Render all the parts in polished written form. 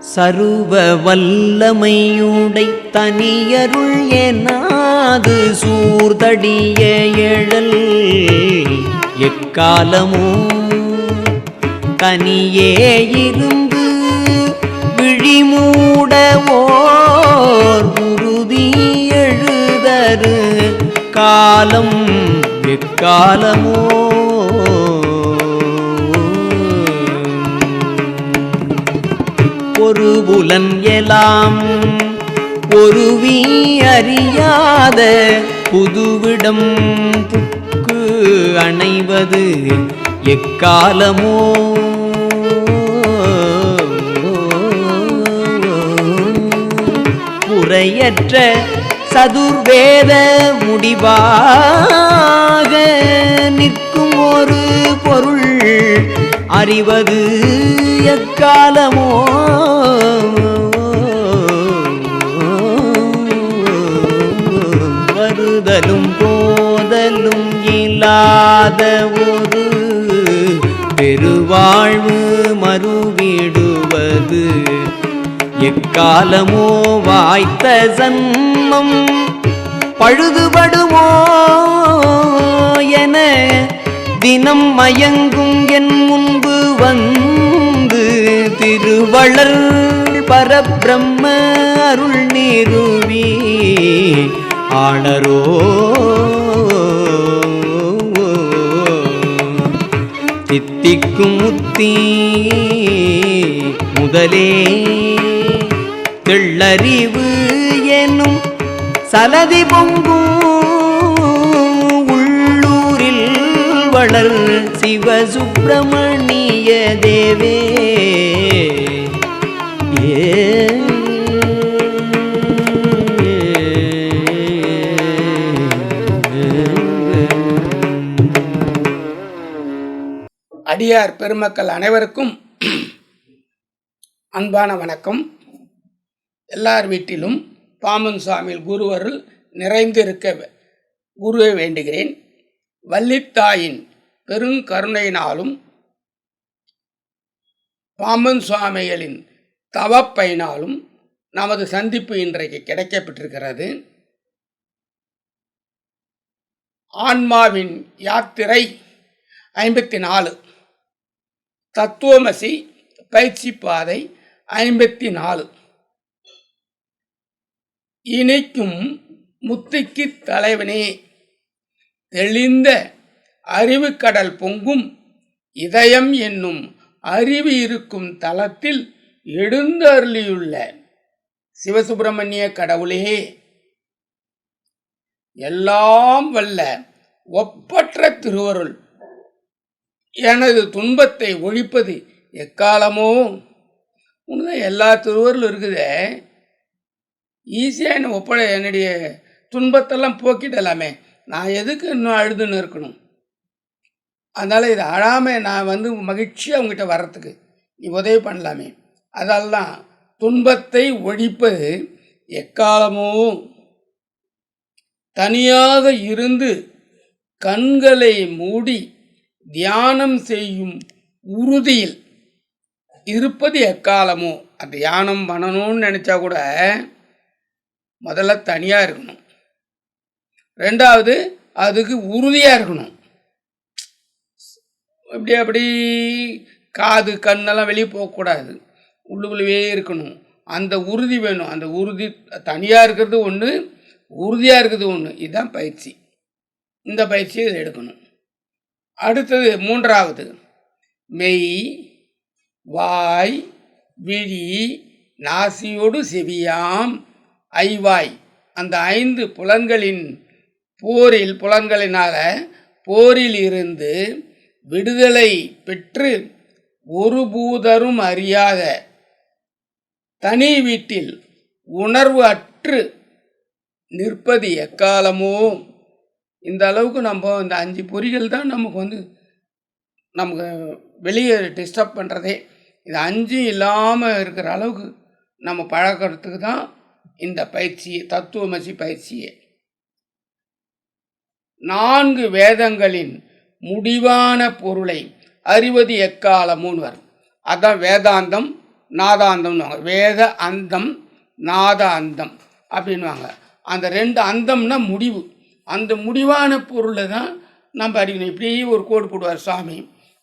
சருவ வல்லமையுடை தனியருள் எனாது சூர்தடிய எழல் எக்காலமோ தனியே இருந்து விழிமூடவோர் உறுதி எழுதரு காலம் எக்காலமோ ஒரு புலன் எலாம் ஒருவி அறியாத புதுவிடம் புக்கு அணைவது எக்காலமோ புரையற்ற சதுர்வேத முடிவாக நிற்கும் ஒரு பொருள் அறிவது எக்காலமோ வருதலும் போதலும் இல்லாத ஒரு பெருவாழ்வு மறுவிடுவது எக்காலமோ வாய்த்த சன்மம் பழுதுபடுமோ என தினம் மயங்கும் என் முன்பு வந்து திருவளர் பரபிரம்ம அருள் நிறுவி ஆளரோ தித்திக்கும் முத்தி முதலே தெள்ளறிவு எனும் சலதி பொங்கும் உள்ளூரில் வளர் சிவசுப்பிரமணிய தேவே அடியார் பெருமக்கள் அனைவருக்கும் அன்பான வணக்கம். எல்லார் வீட்டிலும் பாம்பன் சுவாமியில் குருவருள் நிறைந்திருக்க குருவை வேண்டுகிறேன். வள்ளித்தாயின் பெருங்கருணையினாலும் பாம்பன் சுவாமிகளின் தவப்பயனாலும் நமது சந்திப்பு இன்றைக்கு கிடைக்கப்பட்டிருக்கிறது. ஆன்மாவின் யாத்திரை 54, தத்துவமசி பயிற்சி பாதை 54. இணைக்கும் முத்திக்கு தலைவனே, தெளிந்த அறிவு கடல் பொங்கும் இதயம் என்னும் அறிவு இருக்கும் தலத்தில் எழுந்தருளியுள்ள சிவசுப்பிரமணிய கடவுளே, எல்லாம் வல்ல ஒப்பற்ற திருவருள் எனது துன்பத்தை ஒழிப்பது எக்காலமோ. உனதான் எல்லா திருவருள் இருக்குது, ஈஸியாக என்ன என்னுடைய துன்பத்தெல்லாம் போக்கிடலாமே, நான் எதுக்கு இன்னும் அழுதுன்னு இருக்கணும்? அதனால் இதை அழாமல் நான் மகிழ்ச்சியாக உங்ககிட்ட வர்றதுக்கு நீ உதவி பண்ணலாமே. அதால் தான் துன்பத்தை ஒழிப்பது எக்காலமோ. தனியாக இருந்து கண்களை மூடி தியானம் செய்யும் உறுதியில் இருப்பது எக்காலமோ. அந்த தியானம் பண்ணணும்னு நினச்சா கூட முதல்ல தனியாக இருக்கணும், ரெண்டாவது அதுக்கு உறுதியாக இருக்கணும். அப்படி காது கண்ணெல்லாம் வெளியே போகக்கூடாது, உள்ளுக்குள்ளவே இருக்கணும். அந்த உறுதி வேணும். அந்த உறுதி தனியாக இருக்கிறது ஒன்று, உறுதியாக இருக்கிறது ஒன்று. இதுதான் பயிற்சி. இந்த பயிற்சியை இதில் எடுக்கணும். அடுத்தது 3வது, மெய் வாய் விழி நாசியோடு செவியாம் ஐவாய். அந்த 5 புலன்களின் புலன்களினால போரில் இருந்து விடுதலை பெற்று ஒரு பூதரும் அறியாத தனி வீட்டில் உணர்வு அற்று நிற்பது எக்காலமோ. இந்த அளவுக்கு நம்ம இந்த 5 பொறிகள் தான் நமக்கு வெளியே டிஸ்டர்ப் பண்ணுறதே. இது 5 இல்லாமல் இருக்கிற அளவுக்கு நம்ம பழக்கிறதுக்கு தான் இந்த பயிற்சியை, தத்துவமசி பயிற்சியை. 4 வேதங்களின் முடிவான பொருளை அறிவது எக்காலமுன்னு வரும். அதான் வேதாந்தம் நாதாந்தம்னுவாங்க. வேத அந்தம் நாத அந்தம் அப்படின்வாங்க. அந்த 2 அந்தம்னா முடிவு. அந்த முடிவான பொருளை தான் நம்ம அடிக்கணும். இப்படி ஒரு கோடு போடுவார் சாமி,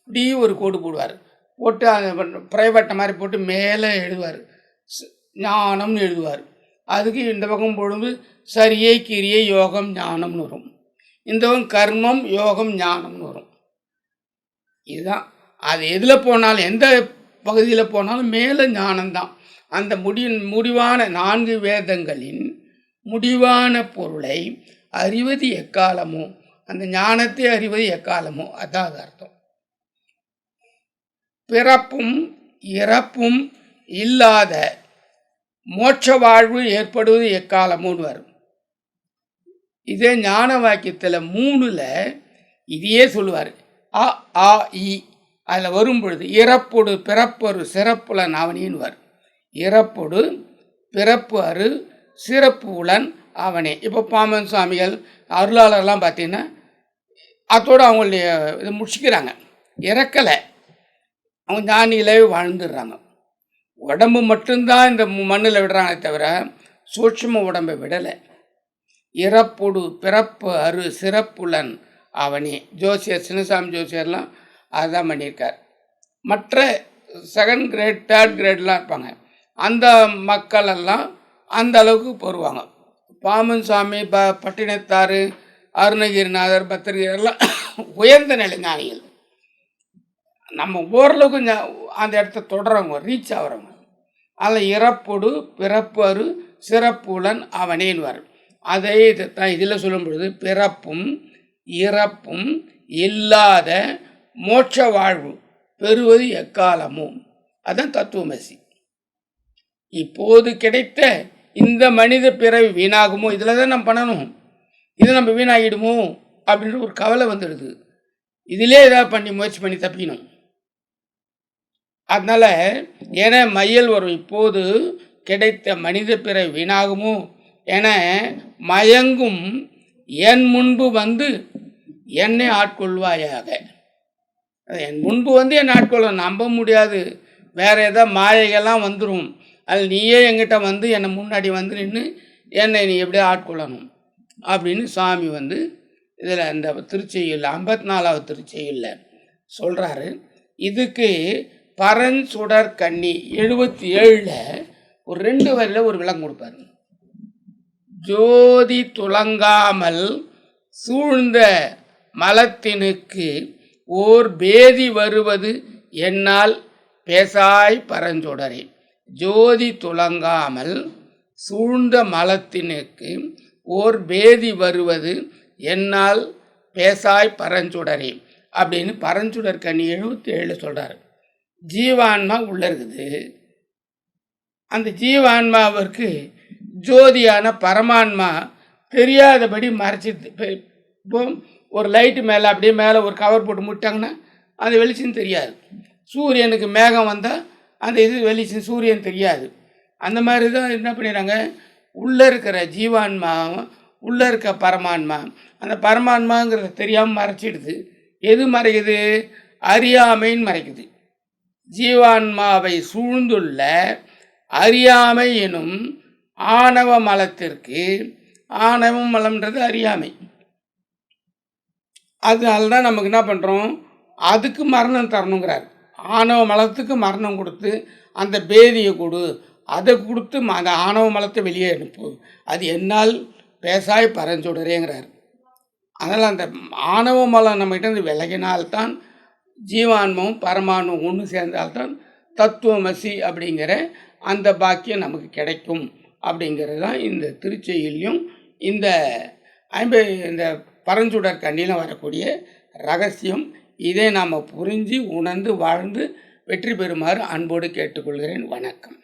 இப்படி ஒரு கோடு போடுவார், போட்டு அந்த பிரைவேட்டை மாதிரி போட்டு மேலே எழுதுவார், ஞானம்னு எழுதுவார். அதுக்கு இந்த பக்கம் பொழுது சரியை கிரியை யோகம் ஞானம்னு வரும், இந்த பக்கம் கர்மம் யோகம் ஞானம்னு வரும். இதுதான் அது. எதில் போனாலும் எந்த பகுதியில் போனாலும் மேலே ஞானம்தான். அந்த முடிவான 4 வேதங்களின் முடிவான பொருளை அறிவது எக்காலமோ, அந்த ஞானத்தை அறிவது எக்காலமோ, அதான் அது அர்த்தம். பிறப்பும் இறப்பும் இல்லாத மோட்ச வாழ்வு ஏற்படுவது எக்காலமோன்னு வரும். இதே ஞான வாக்கியத்தில் 3ல் இதையே சொல்லுவார். அ ஆ இ அதில் வரும் பொழுது இறப்பொடு பிறப்பொரு சிறப்புலன் அவனின்னு வரும். இறப்பொடு பிறப்பு அரு சிறப்பு உலன் அவனே. இப்போ பாமன் சுவாமிகள் அருளாளர்லாம் பார்த்தீங்கன்னா அதோடு அவங்களுடைய இதை முடிச்சுக்கிறாங்க. இறக்கலை, அவங்க ஞானிகளே வாழ்ந்துடுறாங்க. உடம்பு மட்டும்தான் இந்த மண்ணில் விடுறாங்களே தவிர சூட்சும உடம்பை விடலை. இறப்பொடு பிறப்பு அரு சிறப்புலன் அவனே. ஜோசியர் சின்னசாமி ஜோசியர்லாம் அதுதான் பண்ணியிருக்கார். மற்ற 2nd கிரேட் 3rd கிரேட்லாம் இருப்பாங்க, அந்த மக்களெல்லாம் அந்த அளவுக்கு போடுவாங்க. பாமன் சுவாமி பட்டினத்தார் அருணகிரிநாதர் பத்திரிகைலாம் உயர்ந்த நிலை ஞானிகள். நம்ம ஓரளவுக்கு அந்த இடத்த தொடரவங்க, ரீச் ஆகிறவங்க. அதில் இறப்பொடு பிறப்பு அரு சிறப்புலன் அவனேன்னு வரும். அதே இதைத்தான் இதில் சொல்லும் பொழுது பிறப்பும் இறப்பும் இல்லாத மோட்ச வாழ்வு பெறுவது எக்காலமும், அதுதான் தத்துவமசி. இப்போது கிடைத்த இந்த மனித பிறவி வீணாகுமோ, இதில் தான் நம்ம பண்ணணும், இதை நம்ம வீணாகிடுமோ அப்படின்ற ஒரு கவலை வந்துடுது. இதிலே ஏதாவது பண்ணி முயற்சி பண்ணி தப்பிக்கணும். அதனால் ஏன்னா மையல் வரும், இப்போது கிடைத்த மனித பிறவி வீணாகுமோ என மயங்கும் என் முன்பு வந்து என்னை ஆட்கொள்வாயாக. என் முன்பு வந்து என்னை ஆட்கொள்ள நம்ப முடியாது, வேறு ஏதாவது மாயைகள்லாம் வந்துடும். அதில் நீயே என்கிட்ட வந்து என்னை முன்னாடி வந்து நின்று என்னை நீ எப்படியே ஆட்கொள்ளணும் அப்படின்னு சாமி வந்து இதில் இந்த திருச்செய்யுள்ள 54வது திருச்செய்யுள்ள சொல்கிறாரு. இதுக்கு பரஞ்சுடர் கண்ணி 77ல் ஒரு 2 வரியில் ஒரு விளக்கம் கொடுப்பாரு. ஜோதி துலங்காமல் சூழ்ந்த மலத்தினுக்கு ஓர் பேதி வருவது என்னால் பேசாய் பரஞ்சுடரே. ஜோதி துலங்காமல் சூழ்ந்த மலத்தினுக்கு ஓர் பேதி வருவது என்னால் பேசாய் பரஞ்சுடரே அப்படின்னு பரஞ்சுடர் கண்ணி 77 சொல்கிறார். ஜீவான்மா உள்ளே இருக்குது. அந்த ஜீவான்மாவிற்கு ஜோதியான பரமான்மா தெரியாதபடி மறைச்சிது. இப்போ ஒரு லைட்டு மேலே அப்படியே மேலே ஒரு கவர் போட்டு முட்டாங்கன்னா அந்த வெளிச்சம் தெரியாது. சூரியனுக்கு மேகம் வந்தால் அந்த இது வெளிச்சம் சூரியன் தெரியாது. அந்த மாதிரி தான் என்ன பண்ணிடுறாங்க, உள்ளே இருக்கிற ஜீவான்மா உள்ளே இருக்க பரமான்மா அந்த பரமான்மாங்கிறத தெரியாமல் மறைச்சிடுது. எது மறைக்குது? அறியாமைன்னு மறைக்குது. ஜீவான்மாவை சூழ்ந்துள்ள அறியாமை எனும் ஆணவ மலத்திற்கு, ஆணவ மலம்ன்றது அறியாமை, அதனால தான் நமக்கு என்ன பண்ணுறோம், அதுக்கு மரணம் தரணுங்கிறார். ஆணவ மலத்துக்கு மரணம் கொடுத்து அந்த பேதியை கொடு, அதை கொடுத்து அந்த ஆணவ மலத்தை வெளியே அனுப்பு, அது என்னால் பேசாய் பரஞ்சுடரேங்கிறார். அதனால் அந்த ஆணவ மலம் நம்மகிட்ட விலகினால்தான் ஜீவான்மமும் பரமான்மம் ஒன்று சேர்ந்தால்தான் தத்துவமசி அப்படிங்கிற அந்த பாக்கியம் நமக்கு கிடைக்கும் அப்படிங்கிறது தான் இந்த திருச்செய்யிலையும் இந்த இந்த பரஞ்சுடர் கண்ணியில் வரக்கூடிய ரகசியம். இதை நாம் புரிஞ்சு உணர்ந்து வாழ்ந்து வெற்றி பெறுமாறு அன்போடு கேட்டுக்கொள்கிறேன். வணக்கம்.